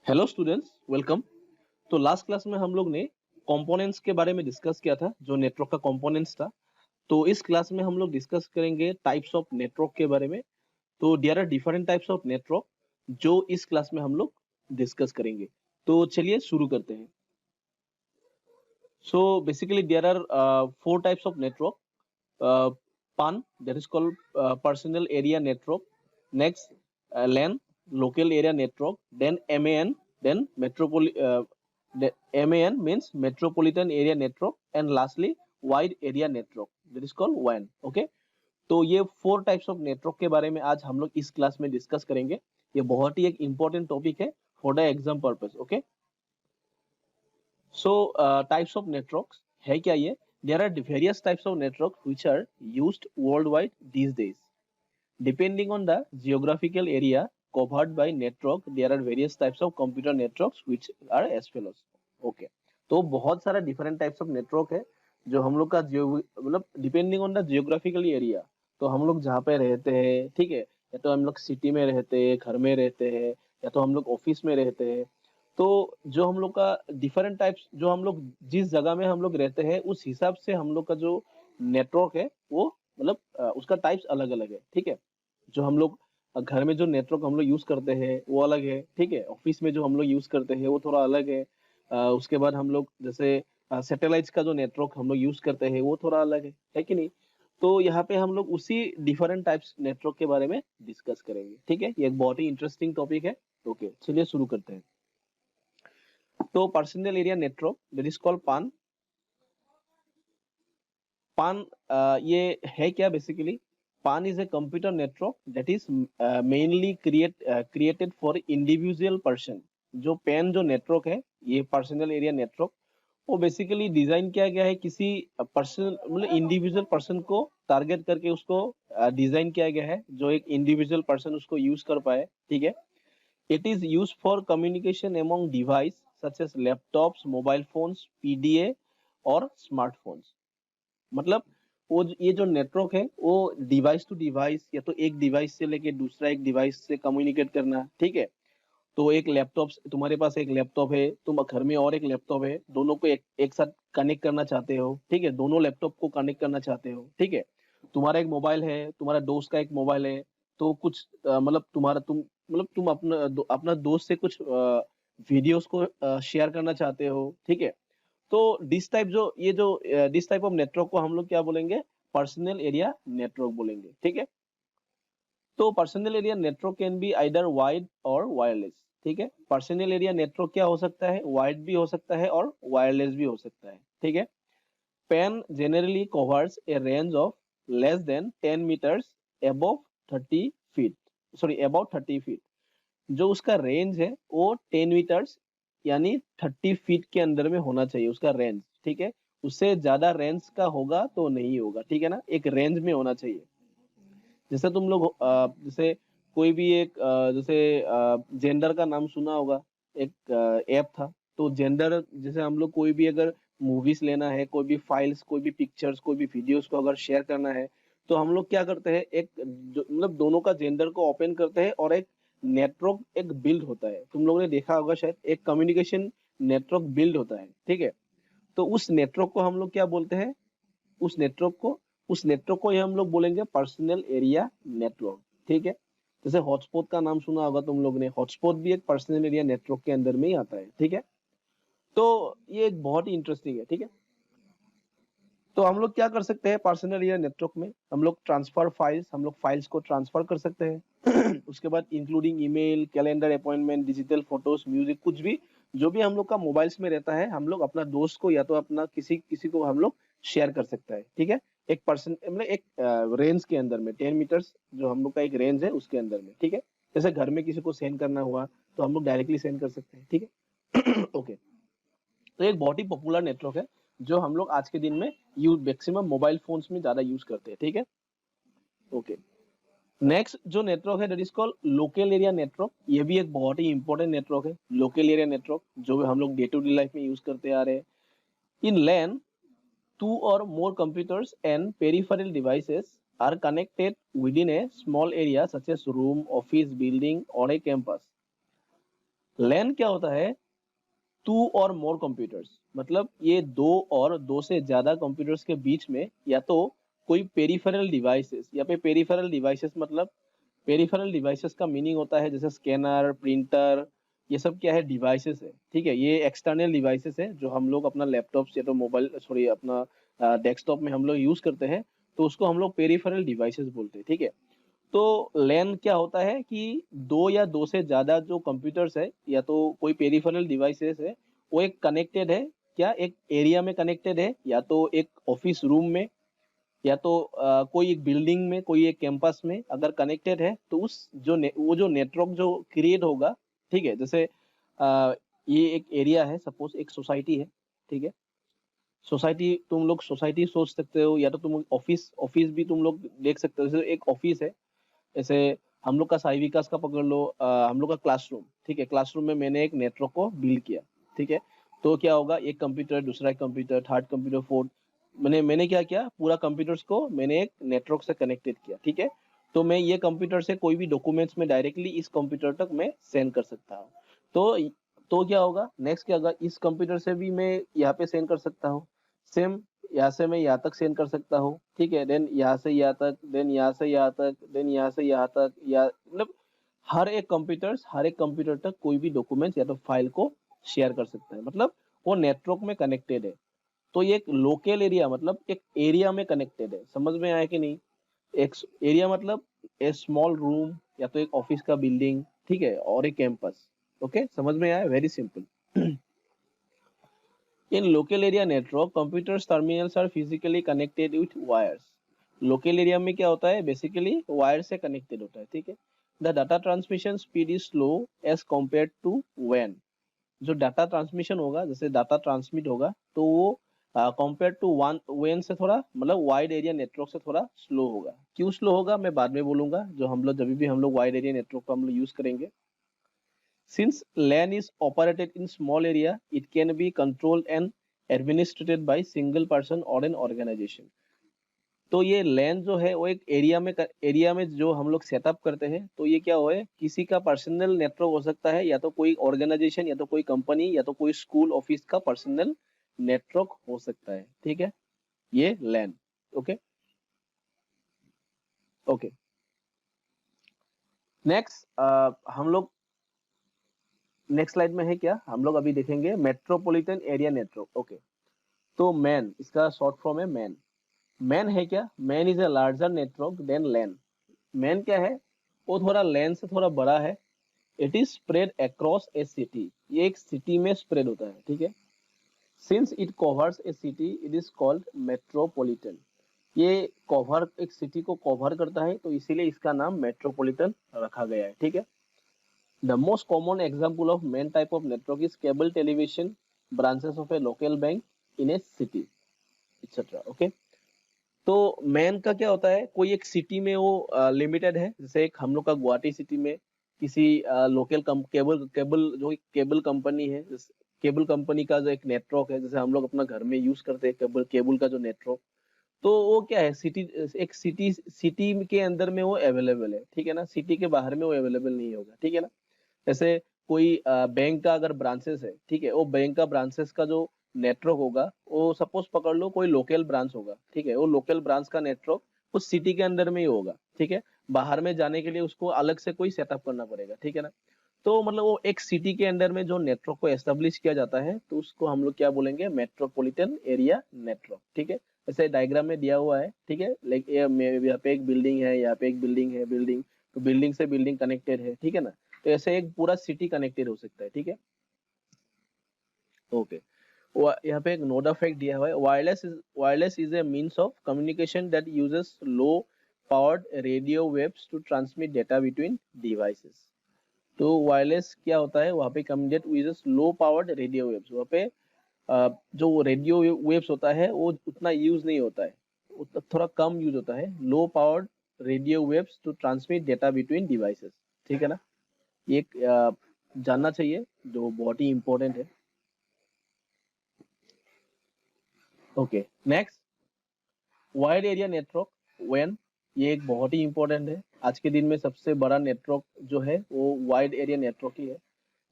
Hello students, welcome. तो last class में हम लोग ने कंपोनेंट्स के बारे में डिस्कस किया था, जो नेटवर्क का कंपोनेंट्स था। तो इस क्लास में हम लोग डिस्कस करेंगे टाइप्स ऑफ नेटवर्क के बारे में। तो there are different types of network जो इस क्लास में हम लोग डिस्कस करेंगे। तो चलिए शुरू करते हैं। So basically there are four types of network. PAN, that is called personal area network. Next, LAN, local area network. Then MAN, then MAN means metropolitan area network. And lastly, wide area network, that is called WAN. Okay, तो ये four types of network के बारे में आज हम लोग इस class में डिस्कस करेंगे। ये बहुत ही एक इम्पोर्टेंट टॉपिक है for the exam purpose. Okay, so types of networks है क्या ये? There are various types of networks which are used worldwide these days. Depending on the geographical area covered by network, there are various types of computer networks which are as follows. Okay. तो बहुत सारा different types of network है जो हम लोग का मतलब depending on the geographical area, तो हम लोग जहाँ पे रहते हैं, ठीक है, या तो हम लोग सिटी में रहते हैं, घर में रहते हैं, या तो हम लोग ऑफिस में रहते हैं। तो जो हम लोग का डिफरेंट टाइप्स, जो हम लोग जिस जगह में हम लोग रहते हैं उस हिसाब से हम लोग का जो नेटवर्क है वो मतलब उसका टाइप्स अलग अलग है। ठीक है, जो हम लोग घर में जो नेटवर्क हम लोग यूज करते हैं वो अलग है। ठीक है, ऑफिस में जो हम लोग यूज करते हैं वो थोड़ा अलग है। उसके बाद हम लोग जैसे सैटेलाइट का जो नेटवर्क हम लोग यूज करते हैं वो थोड़ा अलग है कि नहीं? तो यहाँ पे हम लोग उसी डिफरेंट टाइप्स नेटवर्क के बारे में डिस्कस करेंगे। ठीक है, ये एक बहुत ही इंटरेस्टिंग टॉपिक है। ओके, चलिए शुरू करते हैं। तो personal area network, that is called पान। पान ये है क्या? बेसिकली पान is a computer network that is mainly created for individual person. जो पैन जो नेटवर्क है, ये पर्सनल एरिया नेटवर्क, वो बेसिकली डिजाइन किया गया है किसी पर्सन मतलब इंडिविजुअल पर्सन को टारगेट करके उसको डिजाइन किया गया है, जो एक इंडिविजुअल पर्सन उसको यूज कर पाए। ठीक है, it is used for communication among device such as laptops, mobile phones, PDA और smartphones। मतलब ये जो नेटवर्क है वो डिवाइस टू डिवाइस, या तो एक डिवाइस से लेके दूसरा एक डिवाइस से कम्युनिकेट करना। ठीक है, तो एक लैपटॉप, तुम्हारे पास एक लैपटॉप है, तुम घर में और एक लैपटॉप है, दोनों को एक साथ कनेक्ट करना चाहते हो। ठीक है, दोनों लैपटॉप को कनेक्ट करना चाहते हो। ठीक है, तुम्हारा एक मोबाइल है, तुम्हारा दोस्त का एक मोबाइल है, तो कुछ मतलब तुम अपना दोस्त से कुछ वीडियोस को शेयर करना चाहते हो। ठीक है, तो दिस टाइप ऑफ नेटवर्क को हम लोग क्या बोलेंगे? पर्सनल एरिया नेटवर्क बोलेंगे। ठीक है, तो personal area network can be either wide और वायरलेस। ठीक है, पर्सनल एरिया नेटवर्क क्या हो सकता है? वाइड भी हो सकता है और वायरलेस भी हो सकता है। ठीक है, PAN generally covers a range of less than 10 meters above 30 feet, sorry above 30 feet। जो उसका रेंज है वो 10 मीटर्स यानी 30 फीट के अंदर में होना चाहिए उसका रेंज। ठीक है, उससे ज्यादा रेंज का होगा तो नहीं होगा। ठीक है ना, एक रेंज में होना चाहिए। जैसे तुम लोग जैसे कोई भी एक जैसे जेंडर का नाम सुना होगा, एक ऐप था। तो जेंडर जैसे हम लोग कोई भी अगर मूवीज लेना है, कोई भी फाइल्स, कोई भी पिक्चर्स, कोई भी वीडियोस को अगर शेयर करना है, तो हम लोग क्या करते हैं, मतलब दोनों का जेंडर को ओपन करते हैं और एक नेटवर्क एक बिल्ड होता है। तुम लोगों ने देखा होगा शायद, एक कम्युनिकेशन नेटवर्क बिल्ड होता है। ठीक है, तो उस नेटवर्क को हम लोग क्या बोलते हैं? उस नेटवर्क को उस नेटवर्क को ये हम लोग बोलेंगे पर्सनल एरिया नेटवर्क। ठीक है, जैसे हॉटस्पॉट का नाम सुना होगा तुम लोग ने, हॉटस्पॉट भी एक पर्सनल एरिया नेटवर्क के अंदर में ही आता है। ठीक है, तो ये एक बहुत ही इंटरेस्टिंग है। ठीक है, तो हम लोग क्या कर सकते हैं पर्सनल एरिया नेटवर्क में? हम लोग ट्रांसफर फाइल्स, हम लोग फाइल्स को ट्रांसफर कर सकते हैं उसके बाद including email, calendar appointment, digital photos, music, कुछ भी जो भी हम लोग का मोबाइल्स में रहता है, हम लोग अपना दोस्त को या तो अपना किसी किसी को हम लोग शेयर कर सकता है। ठीक है, एक पर्सन मतलब एक रेंज के अंदर में 10 मीटर्स जो हम लोग का एक रेंज है उसके अंदर में। ठीक है, जैसे घर में किसी को सेंड करना हुआ तो हम लोग डायरेक्टली सेंड कर सकते हैं। ठीक है ओके, तो एक बहुत ही पॉपुलर नेटवर्क है जो हम लोग आज के दिन में यूज मैक्सिमम मोबाइल फोन्स में ज्यादा यूज करते हैं। ठीक है, ओके। नेक्स्ट जो नेटवर्क है that is called local area network. ये भी एक बहुत ही इंपॉर्टेंट नेटवर्क है, लोकल एरिया नेटवर्क, जो हम लोग डे टू डे लाइफ में यूज करते आ रहे हैं। इन लैन, two or more computers and peripheral devices are connected within a small area such as room, office, building or a campus। लैन क्या होता है? टू और मोर कंप्यूटर्स, मतलब ये दो और दो से ज्यादा कंप्यूटर्स के बीच में या तो कोई पेरिफेरल डिवाइसेस, या पे पेरिफेरल डिवाइसेस मतलब पेरिफेरल डिवाइसेस का मीनिंग होता है जैसे स्कैनर, प्रिंटर, ये सब क्या है? डिवाइसेस है, ठीक है। ये एक्सटर्नल डिवाइसेस है जो हम लोग अपना लैपटॉप या तो मोबाइल, सॉरी, अपना डेस्कटॉप में हम लोग यूज करते हैं, तो उसको हम लोग पेरिफेरल डिवाइसेस बोलते हैं, ठीक है। तो लैन क्या होता है कि दो या दो से ज्यादा जो कंप्यूटर्स है या तो कोई पेरिफेरल डिवाइसेस है, वो एक कनेक्टेड है, क्या एक एरिया में कनेक्टेड है, या तो एक ऑफिस रूम में, या तो कोई एक बिल्डिंग में, कोई एक कैंपस में अगर कनेक्टेड है, तो उस वो जो नेटवर्क जो क्रिएट होगा, ठीक है। जैसे ये एक एरिया है, सपोज एक सोसाइटी है, ठीक है। सोसाइटी, तुम लोग सोसाइटी सोच सकते हो, या तो तुम ऑफिस ऑफिस भी तुम लोग देख सकते हो, जैसे एक ऑफिस है। जैसे हम लोग का साई विकास का पकड़ लो, हम लोग का क्लासरूम, ठीक है। क्लासरूम में मैंने एक नेटवर्क को बिल्ड किया, ठीक है। तो क्या होगा? एक कंप्यूटर, दूसरा कंप्यूटर, थर्ड कंप्यूटर, फोर्थ, मैंने क्या किया? पूरा कंप्यूटर्स को मैंने एक नेटवर्क से कनेक्टेड किया, ठीक है। तो मैं ये कंप्यूटर से कोई भी डॉक्यूमेंट्स में डायरेक्टली इस कंप्यूटर तक मैं सेंड कर सकता हूँ। तो क्या होगा नेक्स्ट? क्या होगा? इस कंप्यूटर से भी मैं यहाँ पे सेंड कर सकता हूँ, सेम यहाँ से मैं यहाँ तक सेंड कर सकता हूँ, ठीक है। देन यहाँ से यहाँ तक, देन यहाँ से यहाँ तक, देन यहाँ से यहाँ तक, या मतलब हर एक कंप्यूटर तक कोई भी डॉक्यूमेंट या तो फाइल को शेयर कर सकता है, मतलब वो नेटवर्क में कनेक्टेड है। तो ये एक लोकल एरिया, मतलब एक एरिया में कनेक्टेड है। समझ में आया कि नहीं? एक एरिया मतलब ए स्मॉल रूम, या तो एक ऑफिस का बिल्डिंग, ठीक है, और एक कैंपस। ओके, समझ में आया? Very simple. In local area network, computers terminals are physically connected with wires. Local area में क्या होता है? Basically wire से connected होता है, ठीक है। The data transmission speed is slow as compared to WAN. जो डाटा ट्रांसमिशन होगा, जैसे डाटा ट्रांसमिट होगा, तो वो कंपेयर टू वन वेन से थोड़ा, मतलब वाइड एरिया नेटवर्क से थोड़ा स्लो होगा। क्यों स्लो होगा मैं बाद में बोलूंगा, जो हम लोग जब भी हम लोग वाइड एरिया नेटवर्क को हम लोग यूज करेंगे। Since LAN is operated in small area, it can be controlled and administered by single person or an organization. तो ये लैन जो है वो एक एरिया में जो हम लोग सेटअप करते हैं, तो ये क्या हो है? किसी का पर्सनल नेटवर्क हो सकता है, या तो कोई ऑर्गेनाइजेशन, या तो कोई कंपनी, या तो कोई स्कूल ऑफिस का पर्सनल नेटवर्क हो सकता है, ठीक है। ये लैन। Okay, okay. नेक्स्ट हम लोग नेक्स्ट स्लाइड में है क्या? हम लोग अभी देखेंगे मेट्रोपॉलिटन एरिया नेटवर्क। ओके, तो मैन इसका शॉर्ट फॉर्म है मैन। मैन है क्या? MAN is a larger network than LAN. MAN क्या है? वो थोड़ा लैन से थोड़ा बड़ा है। It is spread across a city, ये एक सिटी में स्प्रेड होता है, ठीक है। Since it covers a city it is called metropolitan. ये कवर एक सिटी को कवर करता है, तो इसीलिए इसका नाम मेट्रोपॉलिटन रखा गया है, ठीक है। The most common example of man type of network is cable television, branches of A local bank in A city, etcetera. Okay, तो मैन का क्या होता है? कोई एक सिटी में वो लिमिटेड है, जैसे एक हम लोग का गुवाहाटी सिटी में किसी लोकल केबल केबल जो केबल कंपनी है, केबल कंपनी का जो एक नेटवर्क है, जैसे हम लोग अपना घर में यूज करते हैं केबल केबल का जो नेटवर्क, तो वो क्या है? सिटी, एक सिटी सिटी के अंदर में वो अवेलेबल है, ठीक है ना। सिटी के बाहर में वो अवेलेबल नहीं होगा, ठीक है ना। जैसे कोई बैंक का अगर ब्रांचेस है, ठीक है, वो बैंक का ब्रांचेस का जो नेटवर्क होगा, वो सपोज पकड़ लो कोई लोकल ब्रांच होगा, ठीक है। वो लोकल ब्रांच का नेटवर्क उस सिटी के अंदर में ही होगा, ठीक है। बाहर में जाने के लिए उसको अलग से कोई सेटअप करना पड़ेगा, ठीक है ना। तो मतलब वो एक सिटी के अंदर में जो नेटवर्क को एस्टेब्लिश किया जाता है, तो उसको हम लोग क्या बोलेंगे? मेट्रोपॉलिटन एरिया नेटवर्क, ठीक है। जैसे डायग्राम में दिया हुआ है, ठीक है। लाइक यहाँ पे एक बिल्डिंग है, यहाँ पे एक बिल्डिंग है, बिल्डिंग, तो बिल्डिंग से बिल्डिंग कनेक्टेड है, ठीक है ना। तो ऐसे एक पूरा सिटी कनेक्टेड हो सकता है, ठीक है। ओके, यहाँ पे एक नोड ऑफ फैक्ट दिया हुआ है। Wireless is a means of communication that uses low powered radio waves to transmit data between devices. तो वायरलेस क्या होता है? वहाँ पे communicate uses low powered radio waves. वहाँ पे जो रेडियो वेव्स होता है वो उतना यूज नहीं होता है, थोड़ा कम यूज होता है। Low powered radio waves to transmit data between devices, ठीक है ना। ये एक जानना चाहिए, जो बहुत ही इंपॉर्टेंट है। Okay, next, wide area network वैन। ये एक बहुत ही इंपॉर्टेंट है। आज के दिन में सबसे बड़ा नेटवर्क जो है वो वाइड एरिया नेटवर्क ही है।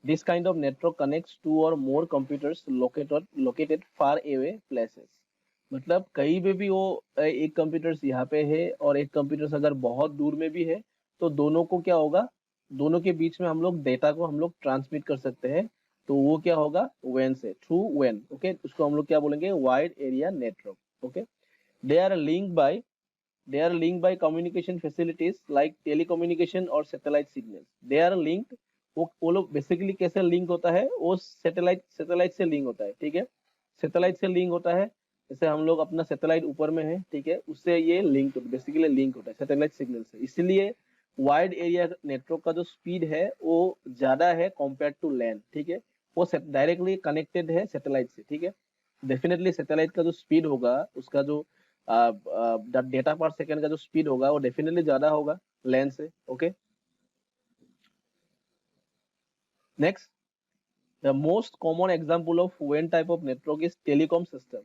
This kind of network connects two or more computers located far away places. मतलब कहीं पे भी वो एक कंप्यूटर्स यहाँ पे है और एक कंप्यूटर्स अगर बहुत दूर में भी है, तो दोनों को क्या होगा, दोनों के बीच में हम लोग डेटा को हम लोग ट्रांसमिट कर सकते हैं। तो वो क्या होगा, वैन से, थ्रू वैन। ओके, उसको हम लोग क्या बोलेंगे, wide area network. Okay, they are linked by they are linked by communication facilities like telecommunication और satellite signals। they are linked, वो लोग बेसिकली कैसे लिंक होता है, वो सैटेलाइट से लिंक होता है। ठीक है, सैटेलाइट से लिंक होता है। जैसे हम लोग अपना सैटेलाइट ऊपर में है, ठीक है, उससे ये लिंक बेसिकली लिंक होता है सैटेलाइट सिग्नल से। इसीलिए वाइड एरिया नेटवर्क का जो स्पीड है वो ज्यादा है कंपेयर टू लैंड। ठीक है, वो डायरेक्टली कनेक्टेड है सैटेलाइट से। ठीक है, डेफिनेटली सैटेलाइट का जो स्पीड होगा, उसका जो डेटा पर सेकंड का जो स्पीड होगा वो डेफिनेटली ज्यादा होगा लैंड से। Okay, next, the most common example of when type of network is telecom system.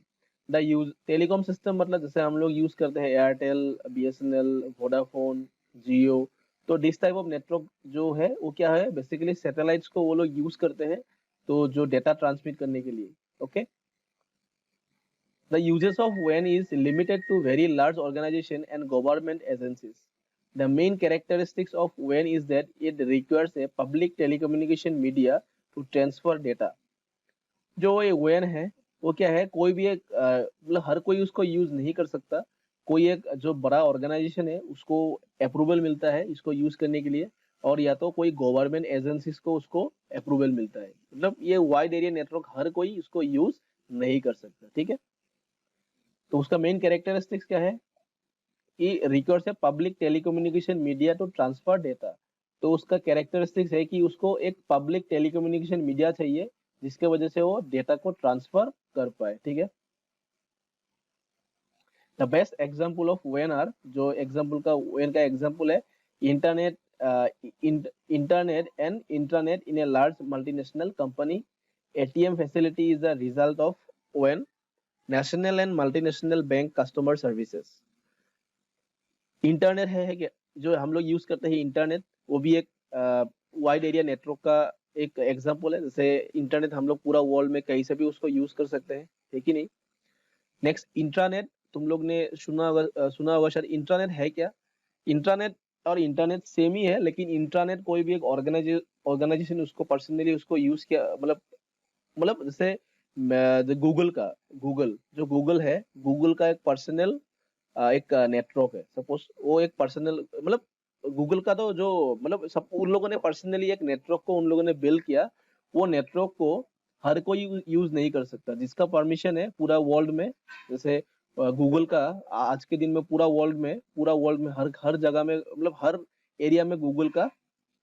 The use telecom system मतलब जैसे हम लोग यूज करते हैं एयरटेल, बीएसएनएल, वोडाफोन, जियो। तो दिस टाइप ऑफ नेटवर्क जो है वो क्या है, बेसिकली सैटेलाइट्स को वो लोग यूज करते हैं, तो जो डेटा ट्रांसमिट करने के लिए। Okay, the uses of WAN is limited to very large organization and government agencies. The main characteristics of WAN is that it requires a public telecommunication media to transfer data। जो ये WAN है वो क्या है, कोई भी एक मतलब हर कोई उसको यूज नहीं कर सकता। कोई एक जो बड़ा ऑर्गेनाइजेशन है उसको अप्रूवल मिलता है इसको यूज करने के लिए, और या तो कोई गवर्नमेंट एजेंसीज को उसको अप्रूवल मिलता है। मतलब ये वाइड एरिया नेटवर्क हर कोई इसको यूज नहीं कर सकता। ठीक है, तो उसका मेन कैरेक्टरिस्टिक्स क्या है कि requires a public telecommunication media to transfer data. तो उसका कैरेक्टरिस्टिक्स है कि उसको एक पब्लिक टेलीकम्युनिकेशन मीडिया चाहिए जिसके वजह से वो डेटा को ट्रांसफर कर पाए। ठीक है, द बेस्ट एग्जांपल ऑफ वेन आर, जो एग्जांपल का वेन का एग्जांपल है, internet internet and internet in a large multinational company. ATM facility is the result of वेन national and multinational bank customer services. Internet है कि जो हम लोग यूज करते हैं इंटरनेट, वो भी एक वाइड एरिया नेटवर्क का एक एग्जांपल है। जैसे इंटरनेट हम लोग पूरा वर्ल्ड में कहीं से भी उसको यूज कर सकते हैं, है कि नहीं। नेक्स्ट, इंट्रानेट, तुम लोग ने सुना होगा शायद। इंट्रानेट है क्या, इंट्रानेट और इंटरनेट सेम ही है, लेकिन इंट्रानेट कोई भी एक ऑर्गेनाइजेशन उसको पर्सनली उसको यूज किया, मतलब जैसे गूगल का, गूगल जो गूगल है, गूगल का एक पर्सनल एक नेटवर्क है। सपोज वो एक पर्सनल, मतलब गूगल का तो जो, मतलब सब उन लोगों ने पर्सनली एक नेटवर्क को उन लोगों ने बिल्ड किया। वो नेटवर्क को हर कोई यूज नहीं कर सकता, जिसका परमिशन है पूरा वर्ल्ड में। जैसे गूगल का आज के दिन में पूरा वर्ल्ड में हर हर जगह में, मतलब हर एरिया में गूगल का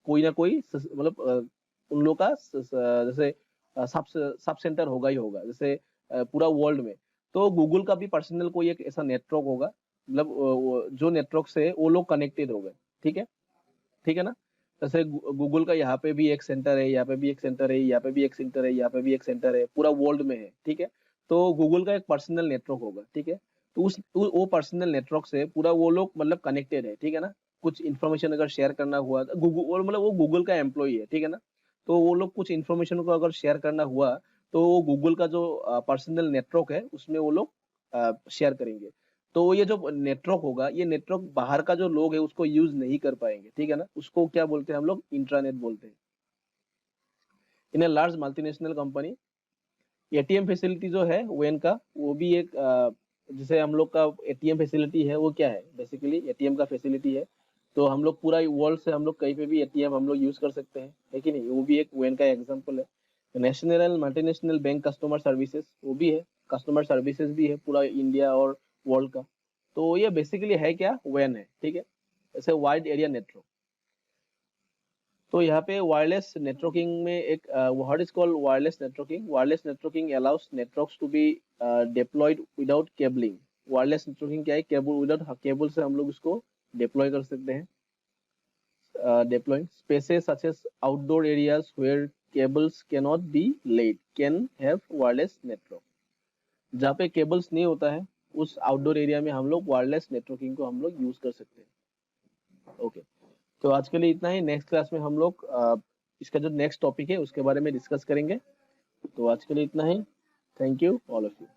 कोई ना कोई मतलब उन लोग का जैसे सब सब सेंटर होगा ही होगा, जैसे पूरा वर्ल्ड में। तो गूगल का भी पर्सनल कोई एक ऐसा नेटवर्क होगा, मतलब जो नेटवर्क से वो लोग कनेक्टेड हो गए। ठीक है, ठीक है ना। जैसे गूगल का यहाँ पे भी एक सेंटर है, यहाँ पे भी एक सेंटर है, यहाँ पे भी एक सेंटर है, यहाँ पे भी एक सेंटर है, पूरा वर्ल्ड में है। ठीक है, तो गूगल का एक पर्सनल नेटवर्क होगा। ठीक है, तो वो पर्सनल नेटवर्क से पूरा वो लोग मतलब कनेक्टेड है। ठीक है ना, कुछ इन्फॉर्मेशन अगर शेयर करना हुआ तो गूगल, मतलब वो गूगल का एम्प्लॉई है। ठीक है ना, तो वो लोग कुछ इन्फॉर्मेशन को अगर शेयर करना हुआ तो वो गूगल का जो पर्सनल नेटवर्क है उसमें वो लोग शेयर करेंगे। तो ये जो नेटवर्क होगा, ये नेटवर्क बाहर का जो लोग है उसको यूज नहीं कर पाएंगे। ठीक है ना, उसको क्या बोलते हैं हम लोग, इंट्रानेट बोलते हैं। In a large multinational company, ATM facility जो है वेन का, वो भी एक जैसे हम लोग का एटीएम फैसिलिटी है, वो क्या है, बेसिकली एटीएम का फैसिलिटी है। तो हम लोग पूरा वर्ल्ड से हम लोग कहीं पे भी एटीएम हम लोग यूज कर सकते हैं, है कि नहीं। वो भी एक वेन का एग्जांपल है। National and multinational bank customer services, वो भी है, कस्टमर सर्विसेज भी है पूरा इंडिया और वर्ल्ड का। तो ये बेसिकली है क्या, वेन है। ठीक है, जैसे वाइड एरिया नेटवर्क। तो यहाँ पे वायरलेस नेटवर्किंग में एक what is called wireless networking. Wireless networking allows networks to be deployed without cabling. Wireless networking क्या है, केबल विदाउट केबल से हम लोग इसको डिप्लॉय कर सकते हैं। Deploying spaces such as outdoor areas where cables cannot be laid can have wireless network। जहाँ पे केबल्स नहीं होता है उस आउटडोर एरिया में हम लोग वायरलेस नेटवर्किंग को हम लोग यूज कर सकते हैं। ओके, तो आज के लिए इतना ही। नेक्स्ट क्लास में हम लोग इसका जो नेक्स्ट टॉपिक है उसके बारे में डिस्कस करेंगे। तो आज के लिए इतना ही। Thank you all of you.